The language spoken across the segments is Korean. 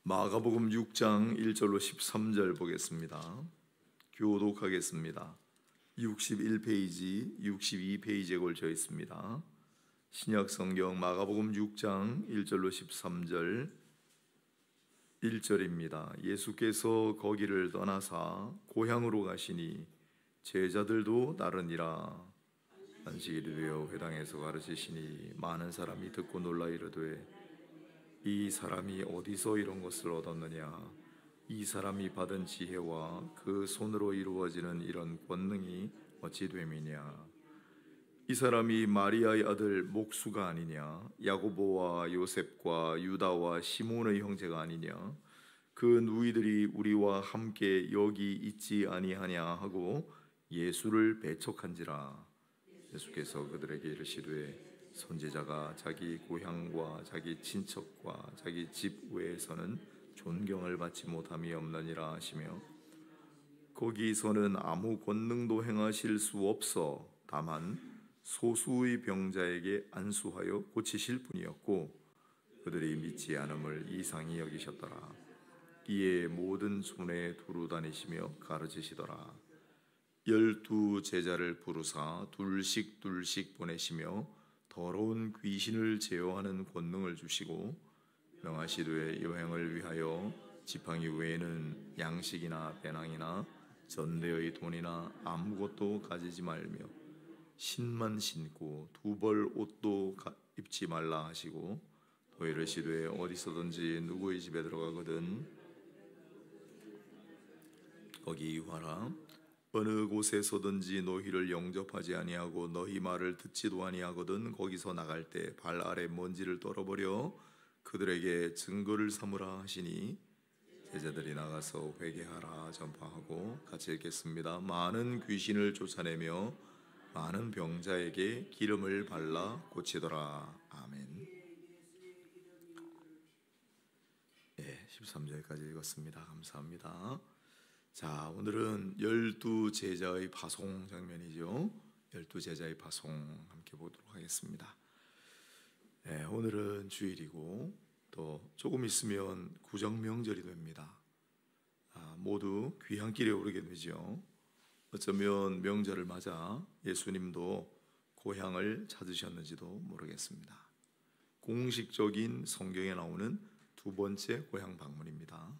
마가복음 6장 1절로 13절 보겠습니다. 교독하겠습니다. 61페이지, 62페이지에 걸쳐 있습니다. 신약성경 마가복음 6장 1절로 13절 1절입니다. 예수께서 거기를 떠나사 고향으로 가시니 제자들도 따르니라. 안식일이 되어 회당에서 가르치시니 많은 사람이 듣고 놀라 이르되 이 사람이 어디서 이런 것을 얻었느냐? 이 사람이 받은 지혜와 그 손으로 이루어지는 이런 권능이 어찌 됨이냐? 이 사람이 마리아의 아들 목수가 아니냐? 야고보와 요셉과 유다와 시몬의 형제가 아니냐? 그 누이들이 우리와 함께 여기 있지 아니하냐 하고 예수를 배척한지라. 예수께서 그들에게 이르시되 선지자가 자기 고향과 자기 친척과 자기 집 외에서는 존경을 받지 못함이 없느니라 하시며, 거기서는 아무 권능도 행하실 수 없어 다만 소수의 병자에게 안수하여 고치실 뿐이었고 그들이 믿지 않음을 이상히 여기셨더라. 이에 모든村에 두루 다니시며 가르치시더라. 12 제자를 부르사 둘씩 보내시며 더러운 귀신을 제어하는 권능을 주시고 명하시되 여행을 위하여 지팡이 외에는 양식이나 배낭이나 전대의 돈이나 아무것도 가지지 말며 신만 신고 2벌 옷도 입지 말라 하시고, 또 이르시되 어디서든지 누구의 집에 들어가거든 거기 유하라. 어느 곳에서든지 너희를 영접하지 아니하고 너희 말을 듣지도 아니하거든 거기서 나갈 때 발 아래 먼지를 떨어버려 그들에게 증거를 삼으라 하시니, 제자들이 나가서 회개하라 전파하고, 같이 읽겠습니다. 많은 귀신을 쫓아내며 많은 병자에게 기름을 발라 고치더라. 아멘. 13절까지 읽었습니다. 감사합니다. 자, 오늘은 12 제자의 파송 장면이죠. 12 제자의 파송 함께 보도록 하겠습니다. 오늘은 주일이고 또 조금 있으면 구정명절이 됩니다. 모두 귀향길에 오르게 되죠. 어쩌면 명절을 맞아 예수님도 고향을 찾으셨는지도 모르겠습니다. 공식적인 성경에 나오는 두 번째 고향 방문입니다.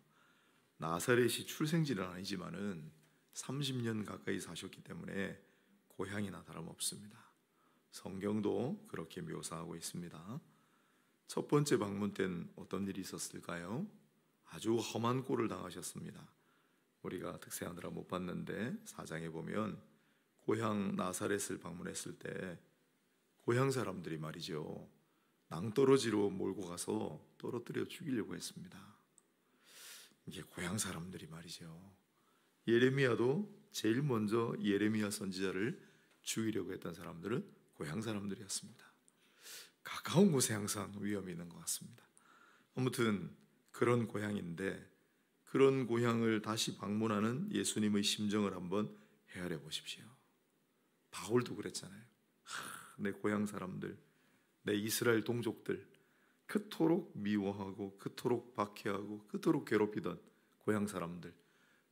나사렛이 출생지는 아니지만은 30년 가까이 사셨기 때문에 고향이나 다름없습니다. 성경도 그렇게 묘사하고 있습니다. 첫 번째 방문 때는 어떤 일이 있었을까요? 아주 험한 꼴을 당하셨습니다. 우리가 특세하느라 못 봤는데 4장에 보면 고향 나사렛을 방문했을 때 고향 사람들이 말이죠, 낭떠러지로 몰고 가서 떨어뜨려 죽이려고 했습니다. 이게 고향 사람들이 말이죠. 예레미야도 제일 먼저 예레미야 선지자를 죽이려고 했던 사람들은 고향 사람들이었습니다. 가까운 곳에 항상 위험이 있는 것 같습니다. 아무튼 그런 고향인데, 그런 고향을 다시 방문하는 예수님의 심정을 한번 헤아려 보십시오. 바울도 그랬잖아요. 내 고향 사람들, 내 이스라엘 동족들, 그토록 미워하고 그토록 박해하고 그토록 괴롭히던 고향 사람들,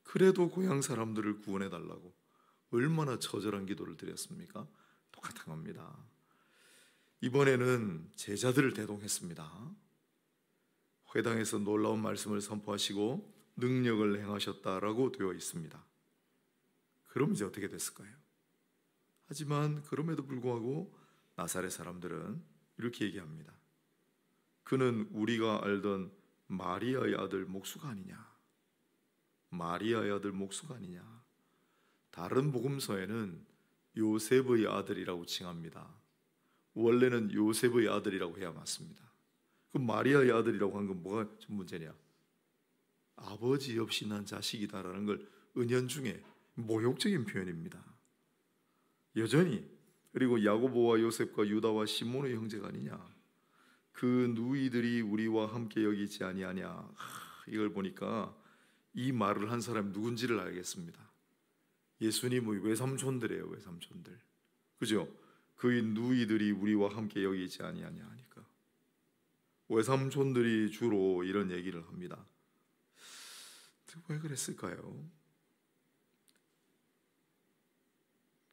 그래도 고향 사람들을 구원해 달라고 얼마나 처절한 기도를 드렸습니까? 똑같은 겁니다. 이번에는 제자들을 대동했습니다. 회당에서 놀라운 말씀을 선포하시고 능력을 행하셨다라고 되어 있습니다. 그럼 이제 어떻게 됐을까요? 하지만 그럼에도 불구하고 나사렛 사람들은 이렇게 얘기합니다. 그는 우리가 알던 마리아의 아들 목수가 아니냐? 마리아의 아들 목수가 아니냐? 다른 복음서에는 요셉의 아들이라고 칭합니다. 원래는 요셉의 아들이라고 해야 맞습니다. 그럼 마리아의 아들이라고 한 건 뭐가 좀 문제냐? 아버지 없이 난 자식이다라는 걸 은연중에 모욕적인 표현입니다. 여전히. 그리고 야고보와 요셉과 유다와 시몬의 형제가 아니냐? 그 누이들이 우리와 함께 여기 있지 아니하냐? 이걸 보니까 이 말을 한 사람이 누군지를 알겠습니다. 예수님의 외삼촌들이에요. 외삼촌들. 그죠? 그의 누이들이 우리와 함께 여기 있지 아니하냐 하니까 외삼촌들이 주로 이런 얘기를 합니다. 왜 그랬을까요?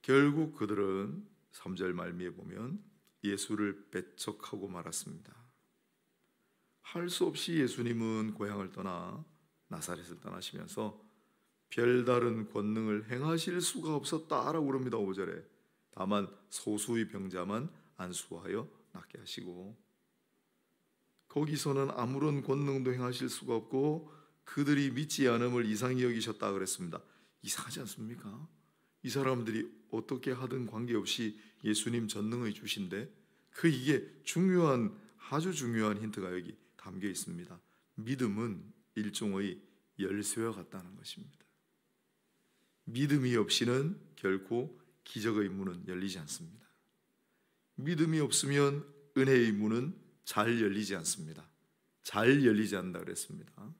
결국 그들은 3절 말미에 보면 예수를 배척하고 말았습니다. 할 수 없이 예수님은 고향을 떠나 나사렛을 떠나시면서 별다른 권능을 행하실 수가 없었다라고 그럽니다. 5절에 다만 소수의 병자만 안수하여 낫게 하시고, 거기서는 아무런 권능도 행하실 수가 없고 그들이 믿지 않음을 이상히 여기셨다 그랬습니다. 이상하지 않습니까? 이 사람들이 어떻게 하든 관계없이 예수님 전능의 주신데, 이게 아주 중요한 힌트가 여기 담겨 있습니다. 믿음은 일종의 열쇠와 같다는 것입니다. 믿음이 없이는 결코 기적의 문은 열리지 않습니다. 믿음이 없으면 은혜의 문은 잘 열리지 않습니다. 잘 열리지 않는다 그랬습니다.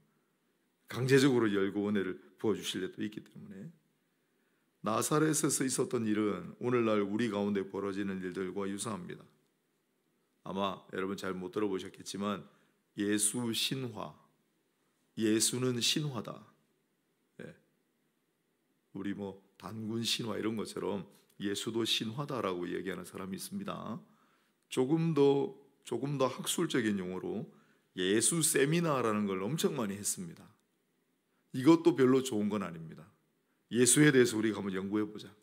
강제적으로 열고 은혜를 부어주실 때도 있기 때문에, 나사렛에서 있었던 일은 오늘날 우리 가운데 벌어지는 일들과 유사합니다. 아마 여러분 잘 못 들어보셨겠지만 예수 신화, 예수는 신화다. 우리 단군 신화 이런 것처럼 예수도 신화다라고 얘기하는 사람이 있습니다. 조금 더 학술적인 용어로 예수 세미나라는 걸 엄청 많이 했습니다. 이것도 별로 좋은 건 아닙니다. 예수에 대해서 우리가 한번 연구해 보자.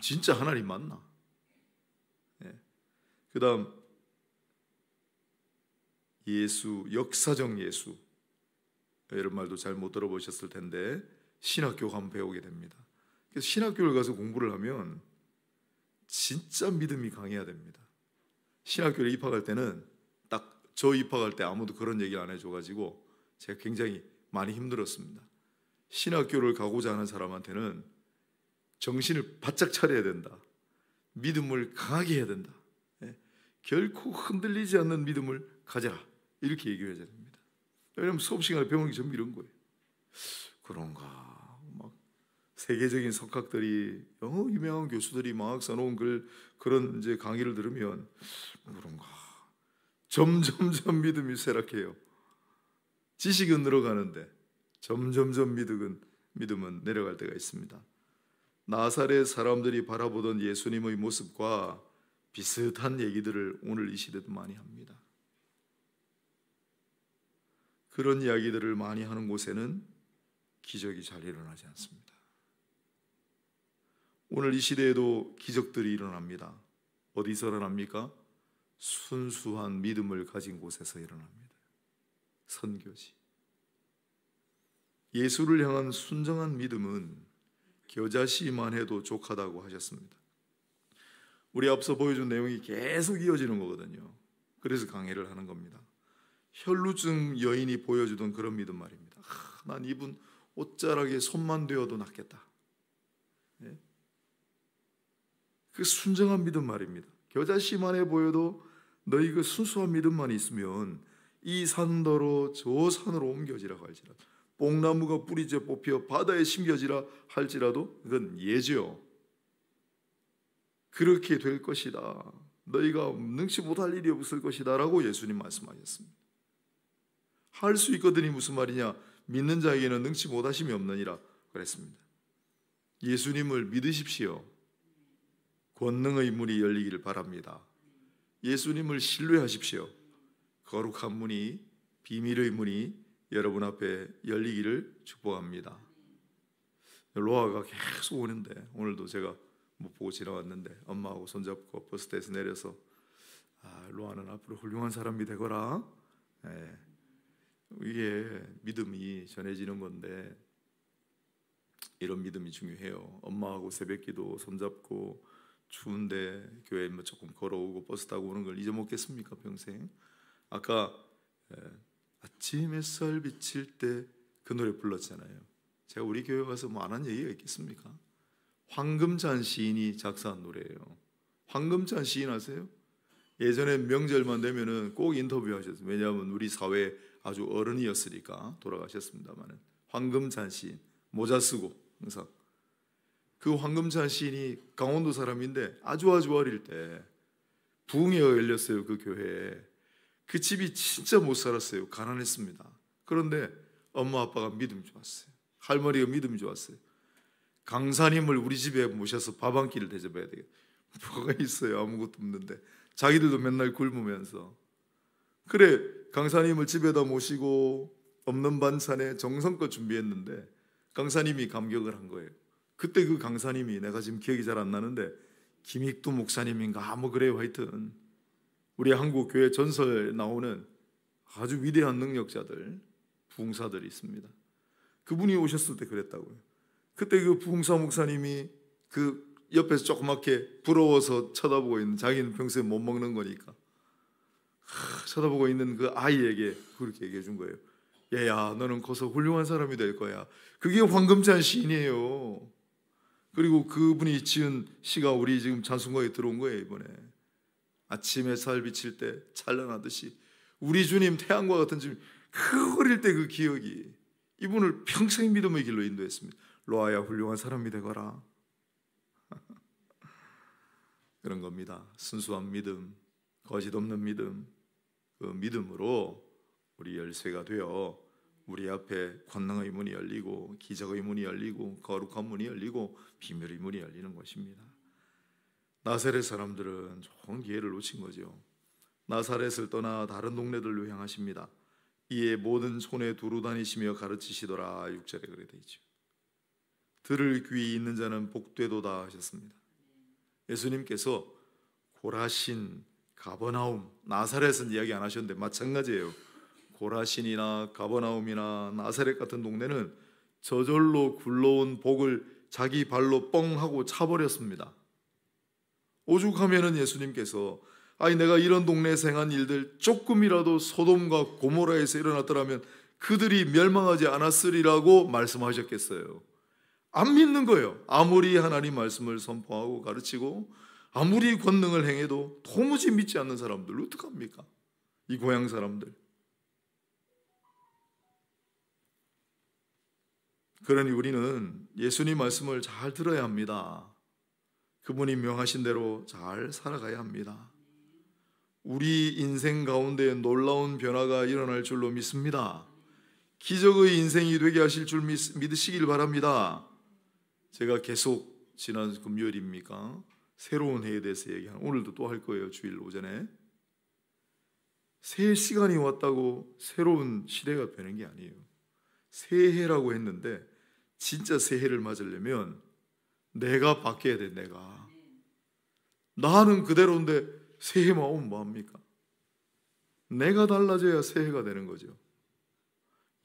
진짜 하나님 맞나? 그 다음 예수, 역사적 예수, 이런 말도 잘 못 들어보셨을 텐데 신학교 한번 배우게 됩니다. 그래서 신학교를 가서 공부를 하면 진짜 믿음이 강해야 됩니다. 신학교에 입학할 때는 딱 저 입학할 때 아무도 그런 얘기를 안 해줘가지고 제가 굉장히 많이 힘들었습니다. 신학교를 가고자 하는 사람한테는 정신을 바짝 차려야 된다. 믿음을 강하게 해야 된다. 결코 흔들리지 않는 믿음을 가져라. 이렇게 얘기해야 됩니다. 왜냐하면 수업 시간에 배우는 게 전부 이런 거예요. 그런가? 막 세계적인 석학들이, 유명한 교수들이 막 써놓은 그런 이제 강의를 들으면 그런가? 점점점 믿음이 쇠락해요. 지식은 늘어가는데 점점점 믿음은 내려갈 때가 있습니다. 나사렛 사람들이 바라보던 예수님의 모습과 비슷한 얘기들을 오늘 이 시대도 많이 합니다. 그런 이야기들을 많이 하는 곳에는 기적이 잘 일어나지 않습니다. 오늘 이 시대에도 기적들이 일어납니다. 어디서 일어납니까? 순수한 믿음을 가진 곳에서 일어납니다. 선교지. 예수를 향한 순정한 믿음은 겨자씨만 해도 족하다고 하셨습니다. 우리 앞서 보여준 내용이 계속 이어지는 거거든요. 그래서 강해를 하는 겁니다. 혈루증 여인이 보여주던 그런 믿음 말입니다. 난 이분 옷자락에 손만 대어도 낫겠다. 그 순정한 믿음 말입니다. 겨자씨만 해 보여도 너희 그 순수한 믿음만 있으면 이 산더러 저 산으로 옮겨지라고 할지라도, 뽕나무가 뿌리째 뽑혀 바다에 심겨지라 할지라도 그건 예죠. 그렇게 될 것이다. 너희가 능치 못할 일이 없을 것이다 라고 예수님 말씀하셨습니다. 할 수 있거든이 무슨 말이냐? 믿는 자에게는 능치 못하심이 없느니라 그랬습니다. 예수님을 믿으십시오. 권능의 문이 열리기를 바랍니다. 예수님을 신뢰하십시오. 거룩한 문이, 비밀의 문이 여러분 앞에 열리기를 축복합니다. 로아가 계속 오는데, 오늘도 제가 못 보고 지나왔는데 엄마하고 손잡고 버스터에서 내려서 로아는 앞으로 훌륭한 사람이 되거라. 이게 믿음이 전해지는 건데, 이런 믿음이 중요해요. 엄마하고 새벽기도 손잡고 추운데 교회 조금 걸어오고 버스 타고 오는 걸 잊어먹겠습니까 평생? 아까 아침 햇살 비칠 때 그 노래 불렀잖아요. 제가 우리 교회 가서 안 한 얘기가 있겠습니까? 황금찬 시인이 작사한 노래예요. 황금찬 시인 아세요? 예전에 명절만 되면은 꼭 인터뷰하셨어요. 왜냐하면 우리 사회 아주 어른이었으니까 돌아가셨습니다만은. 황금찬 시인, 모자 쓰고 항상. 그 황금찬 시인이 강원도 사람인데 아주 어릴 때 부흥회가 열렸어요. 그 교회에. 그 집이 진짜 못 살았어요. 가난했습니다. 그런데 엄마 아빠가 믿음이 좋았어요. 할머니가 믿음이 좋았어요. 강사님을 우리 집에 모셔서 밥 한 끼를 대접해야 되겠다. 뭐가 있어요? 아무것도 없는데. 자기들도 맨날 굶으면서. 그래, 강사님을 집에다 모시고 없는 반찬에 정성껏 준비했는데 강사님이 감격을 한 거예요. 그때 그 강사님이, 내가 지금 기억이 잘 안 나는데 김익두 목사님인가 뭐 그래요. 하여튼 우리 한국 교회 전설에 나오는 아주 위대한 능력자들, 부흥사들이 있습니다. 그분이 오셨을 때 그랬다고요. 그때 그 부흥사 목사님이 그 옆에서 조그맣게 부러워서 쳐다보고 있는, 자기는 평소에 못 먹는 거니까 쳐다보고 있는 그 아이에게 그렇게 얘기해 준 거예요. 얘야, 너는 커서 훌륭한 사람이 될 거야. 그게 황금찬 시인이에요. 그리고 그분이 지은 시가 우리 지금 찬송가에 들어온 거예요. 이번에 아침 햇살 비칠 때 찬란하듯이 우리 주님 태양과 같은 주님. 그 어릴 때 그 기억이 이분을 평생 믿음의 길로 인도했습니다. 로아야, 훌륭한 사람이 되거라. 그런 겁니다. 순수한 믿음, 거짓 없는 믿음, 그 믿음으로 우리 열쇠가 되어 우리 앞에 권능의 문이 열리고 기적의 문이 열리고 거룩한 문이 열리고 비밀의 문이 열리는 것입니다. 나사렛 사람들은 좋은 기회를 놓친 거죠. 나사렛을 떠나 다른 동네들로 향하십니다. 이에 모든 촌에 두루 다니시며 가르치시더라. 6절에 그렇게 되어 있죠. 들을 귀 있는 자는 복되도다 하셨습니다. 예수님께서 고라신, 가버나움, 나사렛은 이야기 안 하셨는데 마찬가지예요. 고라신이나 가버나움이나 나사렛 같은 동네는 저절로 굴러온 복을 자기 발로 뻥 하고 차버렸습니다. 오죽하면은 예수님께서 아니 내가 이런 동네에서 행한 일들 조금이라도 소돔과 고모라에서 일어났더라면 그들이 멸망하지 않았으리라고 말씀하셨겠어요. 안 믿는 거예요. 아무리 하나님 말씀을 선포하고 가르치고 아무리 권능을 행해도 도무지 믿지 않는 사람들 어떡합니까? 이 고향 사람들. 그러니 우리는 예수님 말씀을 잘 들어야 합니다. 그분이 명하신 대로 잘 살아가야 합니다. 우리 인생 가운데 놀라운 변화가 일어날 줄로 믿습니다. 기적의 인생이 되게 하실 줄 믿으시길 바랍니다. 제가 계속 지난 금요일입니까? 새로운 해에 대해서 얘기하는, 오늘도 또 할 거예요. 주일 오전에. 새 시간이 왔다고 새로운 시대가 되는 게 아니에요. 새해라고 했는데 진짜 새해를 맞으려면 내가 바뀌어야 돼. 내가. 나는 그대로인데 새해만 오면 뭐합니까? 내가 달라져야 새해가 되는 거죠.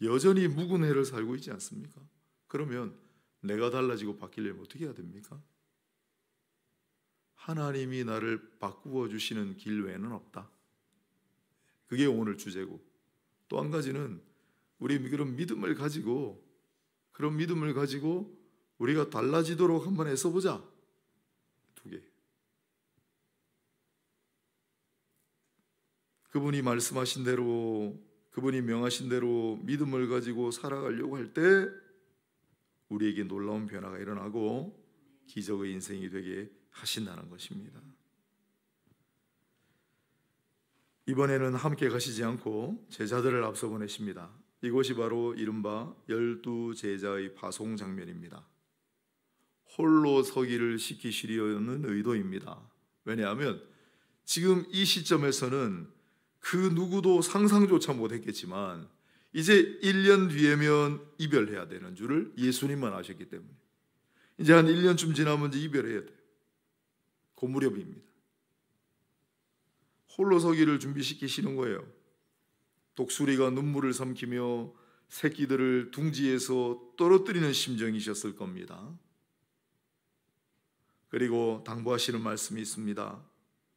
여전히 묵은 해를 살고 있지 않습니까? 그러면 내가 달라지고 바뀌려면 어떻게 해야 됩니까? 하나님이 나를 바꾸어 주시는 길 외에는 없다. 그게 오늘 주제고, 또 한 가지는 우리 그런 믿음을 가지고 우리가 달라지도록 한번 애써보자. 두 개. 그분이 말씀하신 대로, 그분이 명하신 대로 믿음을 가지고 살아가려고 할 때 우리에게 놀라운 변화가 일어나고 기적의 인생이 되게 하신다는 것입니다. 이번에는 함께 가시지 않고 제자들을 앞서 보내십니다. 이곳이 바로 이른바 12제자의 파송 장면입니다. 홀로 서기를 시키시려는 의도입니다. 왜냐하면 지금 이 시점에서는 그 누구도 상상조차 못했겠지만 이제 1년 뒤에면 이별해야 되는 줄을 예수님만 아셨기 때문에 이제 한 1년쯤 지나면 이제 이별해야 돼요. 그 무렵입니다. 홀로 서기를 준비시키시는 거예요. 독수리가 눈물을 삼키며 새끼들을 둥지에서 떨어뜨리는 심정이셨을 겁니다. 그리고 당부하시는 말씀이 있습니다.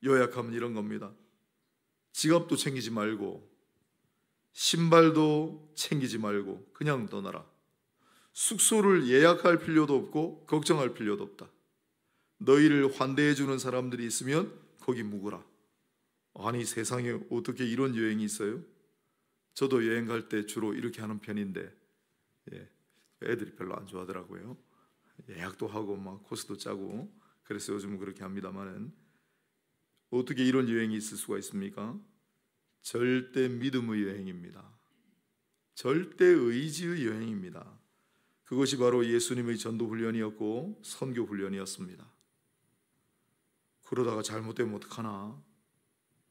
요약하면 이런 겁니다. 지갑도 챙기지 말고 신발도 챙기지 말고 그냥 떠나라. 숙소를 예약할 필요도 없고 걱정할 필요도 없다. 너희를 환대해 주는 사람들이 있으면 거기 묵으라. 아니 세상에 어떻게 이런 여행이 있어요? 저도 여행 갈 때 주로 이렇게 하는 편인데 애들이 별로 안 좋아하더라고요. 예약도 하고 막 코스도 짜고 그래서 요즘은 그렇게 합니다만은 어떻게 이런 여행이 있을 수가 있습니까? 절대 믿음의 여행입니다. 절대 의지의 여행입니다. 그것이 바로 예수님의 전도 훈련이었고 선교 훈련이었습니다. 그러다가 잘못되면 어떡하나,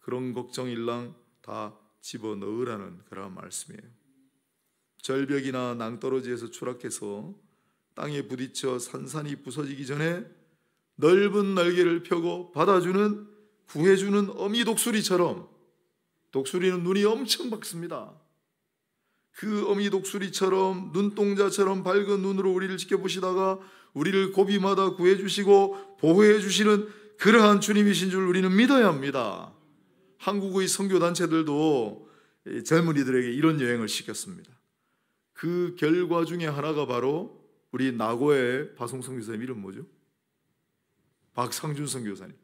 그런 걱정일랑 다 집어넣으라는 그런 말씀이에요. 절벽이나 낭떠러지에서 추락해서 땅에 부딪혀 산산이 부서지기 전에 넓은 날개를 펴고 받아주는, 구해주는 어미 독수리처럼, 독수리는 눈이 엄청 밝습니다. 그 어미 독수리처럼 눈동자처럼 밝은 눈으로 우리를 지켜보시다가 우리를 고비마다 구해주시고 보호해주시는 그러한 주님이신 줄 우리는 믿어야 합니다. 한국의 선교단체들도 젊은이들에게 이런 여행을 시켰습니다. 그 결과 중에 하나가 바로 우리 나고의 바송선 교사님, 이름 뭐죠? 박상준 선교사님.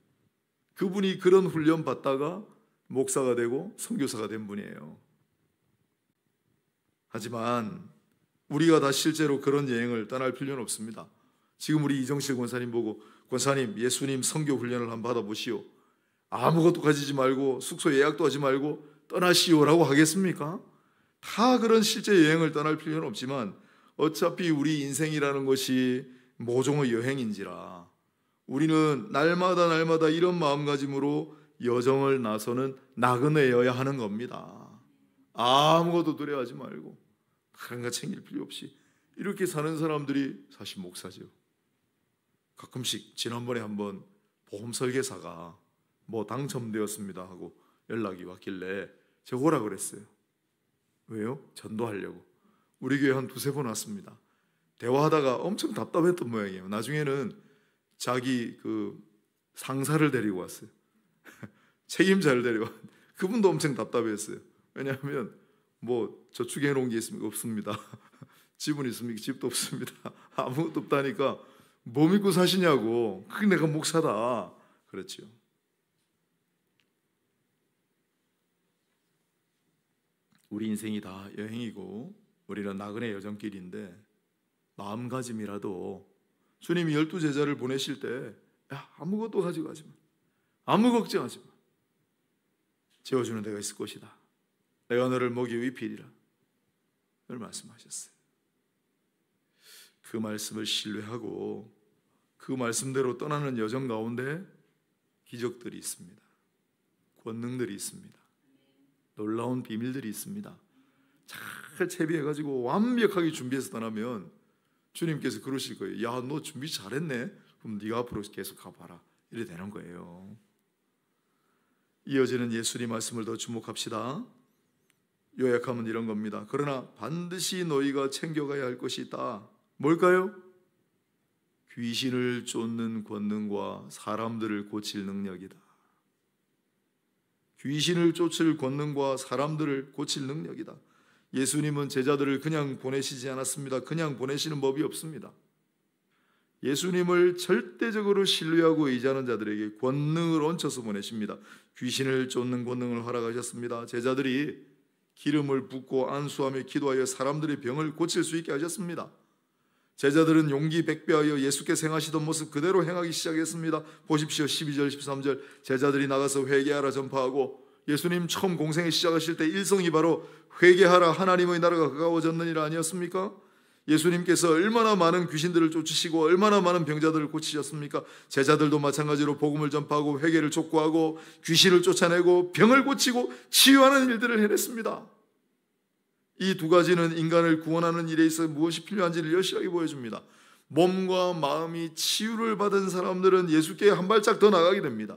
그분이 그런 훈련 받다가 목사가 되고 선교사가 된 분이에요. 하지만 우리가 다 실제로 그런 여행을 떠날 필요는 없습니다. 지금 우리 이정실 권사님 보고, 권사님 예수님 선교 훈련을 한번 받아보시오, 아무것도 가지지 말고 숙소 예약도 하지 말고 떠나시오라고 하겠습니까? 다 그런 실제 여행을 떠날 필요는 없지만 어차피 우리 인생이라는 것이 모종의 여행인지라 우리는 날마다 이런 마음가짐으로 여정을 나서는 나그네여야 하는 겁니다. 아무것도 두려워하지 말고 그런 거 챙길 필요 없이 이렇게 사는 사람들이 사실 목사죠. 가끔씩 지난번에 한번 보험 설계사가 뭐 당첨되었습니다 하고 연락이 왔길래 제가 오라 그랬어요. 왜요? 전도하려고. 우리 교회 한 두세 번 왔습니다. 대화하다가 엄청 답답했던 모양이에요. 나중에는 자기 그 상사를 데리고 왔어요. 책임자를 데리고 왔는데 그분도 엄청 답답했어요. 왜냐하면 뭐 저축해 놓은 게 있습니까? 없습니다. 집은 있습니까? 집도 없습니다. 아무것도 없다니까 뭐 믿고 사시냐고. 그게 내가 목사다 그렇죠. 우리 인생이 다 여행이고 우리는 나그네 여정길인데 마음가짐이라도 주님이 12제자를 보내실 때 아무것도 가지고 가지 마, 아무 걱정하지 마, 재워주는 데가 있을 것이다, 내가 너를 먹이 입히리라 늘 말씀하셨어요. 그 말씀을 신뢰하고 그 말씀대로 떠나는 여정 가운데 기적들이 있습니다. 권능들이 있습니다. 놀라운 비밀들이 있습니다. 잘 채비해가지고 완벽하게 준비해서 떠나면 주님께서 그러실 거예요. 야, 너 준비 잘했네. 그럼 네가 앞으로 계속 가봐라. 이래 되는 거예요. 이어지는 예수님 말씀을 더 주목합시다. 요약하면 이런 겁니다. 그러나 반드시 너희가 챙겨가야 할 것이 있다. 뭘까요? 귀신을 쫓는 권능과 사람들을 고칠 능력이다. 귀신을 쫓을 권능과 사람들을 고칠 능력이다. 예수님은 제자들을 그냥 보내시지 않았습니다. 그냥 보내시는 법이 없습니다. 예수님을 절대적으로 신뢰하고 의지하는 자들에게 권능을 얹혀서 보내십니다. 귀신을 쫓는 권능을 허락하셨습니다. 제자들이 기름을 붓고 안수하며 기도하여 사람들의 병을 고칠 수 있게 하셨습니다. 제자들은 용기 백배하여 예수께서 행하시던 모습 그대로 행하기 시작했습니다. 보십시오. 12절 13절 제자들이 나가서 회개하라 전파하고, 예수님 처음 공생에 시작하실 때 일성이 바로 회개하라 하나님의 나라가 가까워졌느니라 아니었습니까? 예수님께서 얼마나 많은 귀신들을 쫓으시고 얼마나 많은 병자들을 고치셨습니까? 제자들도 마찬가지로 복음을 전파하고 회개를 촉구하고 귀신을 쫓아내고 병을 고치고 치유하는 일들을 해냈습니다. 이 두 가지는 인간을 구원하는 일에 있어 무엇이 필요한지를 여실하게 보여줍니다. 몸과 마음이 치유를 받은 사람들은 예수께 한 발짝 더 나가게 됩니다.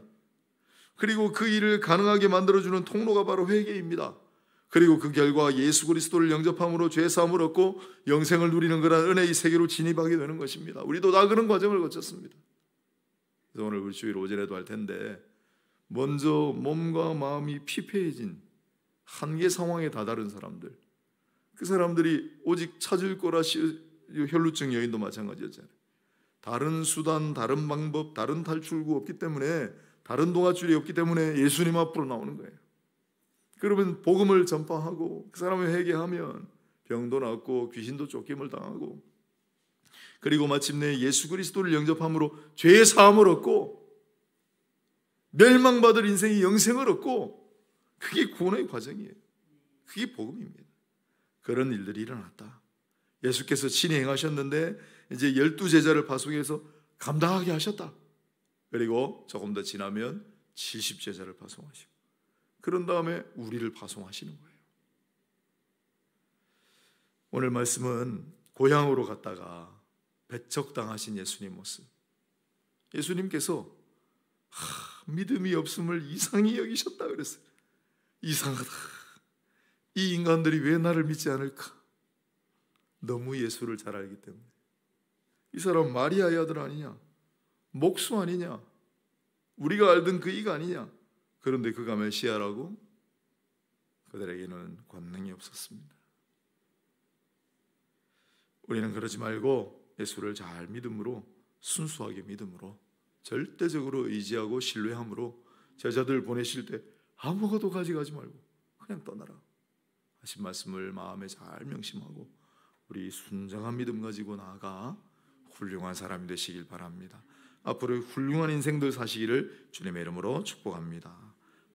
그리고 그 일을 가능하게 만들어주는 통로가 바로 회개입니다. 그리고 그 결과 예수 그리스도를 영접함으로 죄사함을 얻고 영생을 누리는 그런 은혜의 세계로 진입하게 되는 것입니다. 우리도 다 그런 과정을 거쳤습니다. 그래서 오늘 우리 주일 오전에도 할 텐데, 먼저 몸과 마음이 피폐해진 한계 상황에 다다른 사람들, 그 사람들이 오직 찾을 거라 혈루증 여인도 마찬가지였잖아요. 다른 수단, 다른 방법, 다른 탈출구 없기 때문에, 다른 동아줄이 없기 때문에 예수님 앞으로 나오는 거예요. 그러면 복음을 전파하고 그 사람을 회개하면 병도 낫고 귀신도 쫓김을 당하고, 그리고 마침내 예수 그리스도를 영접함으로 죄의 사함을 얻고 멸망받을 인생이 영생을 얻고, 그게 구원의 과정이에요. 그게 복음입니다. 그런 일들이 일어났다. 예수께서 친히 행하셨는데 이제 12제자를 파송해서 감당하게 하셨다. 그리고 조금 더 지나면 70제자를 파송하시고, 그런 다음에 우리를 파송하시는 거예요. 오늘 말씀은 고향으로 갔다가 배척당하신 예수님 모습. 예수님께서 믿음이 없음을 이상히 여기셨다 그랬어요. 이상하다. 이 인간들이 왜 나를 믿지 않을까? 너무 예수를 잘 알기 때문에. 이 사람 마리아의 아들 아니냐? 목수 아니냐? 우리가 알던 그 이가 아니냐? 그런데 그가 메시아라고? 그들에게는 권능이 없었습니다. 우리는 그러지 말고 예수를 잘 믿음으로, 순수하게 믿음으로, 절대적으로 의지하고 신뢰함으로 제자들 보내실 때 아무것도 가져가지 말고 그냥 떠나라 하신 말씀을 마음에 잘 명심하고 우리 순정한 믿음 가지고 나아가 훌륭한 사람이 되시길 바랍니다. 앞으로 훌륭한 인생들 사시기를 주님의 이름으로 축복합니다.